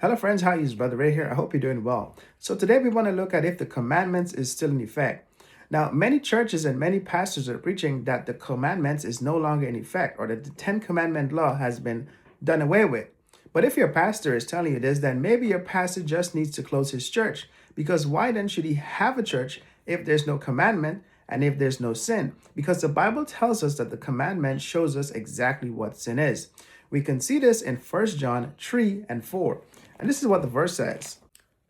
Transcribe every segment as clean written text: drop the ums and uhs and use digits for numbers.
Hello friends, how are you? Brother Ray here. I hope you're doing well. So today we want to look at if the commandments is still in effect. Now, many churches and many pastors are preaching that the commandments is no longer in effect or that the 10 commandment law has been done away with. But if your pastor is telling you this, then maybe your pastor just needs to close his church, because why then should he have a church if there's no commandment and if there's no sin? Because the Bible tells us that the commandment shows us exactly what sin is. We can see this in 1 John 3 and 4. And this is what the verse says.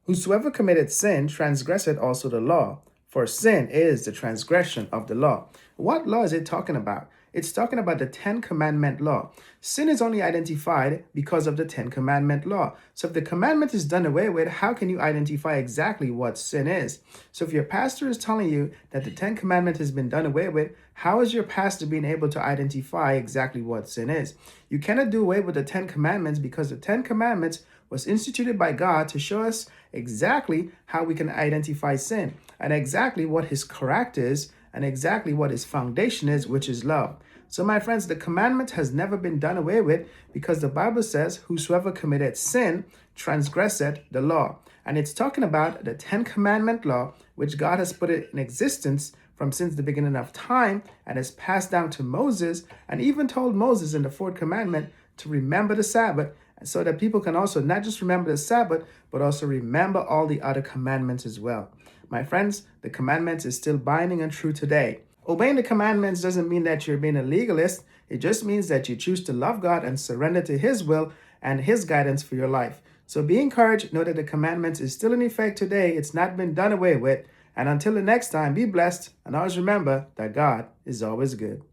Whosoever committed sin transgresseth also the law, for sin is the transgression of the law. What law is it talking about? It's talking about the 10 commandment law. Sin is only identified because of the 10 commandment law. So if the commandment is done away with, how can you identify exactly what sin is? So if your pastor is telling you that the 10 commandment has been done away with, how is your pastor being able to identify exactly what sin is? You cannot do away with the 10 commandments because the 10 commandments was instituted by God to show us exactly how we can identify sin and exactly what his character is and exactly what his foundation is, which is love. So my friends, the commandment has never been done away with because the Bible says, whosoever committed sin transgresseth the law. And it's talking about the 10 commandment law, which God has put it in existence from since the beginning of time and has passed down to Moses, and even told Moses in the fourth commandment to remember the Sabbath, so that people can also not just remember the Sabbath, but also remember all the other commandments as well. My friends, the commandments is still binding and true today. Obeying the commandments doesn't mean that you're being a legalist. It just means that you choose to love God and surrender to his will and his guidance for your life. So be encouraged. Know that the commandments is still in effect today. It's not been done away with. And until the next time, be blessed. And always remember that God is always good.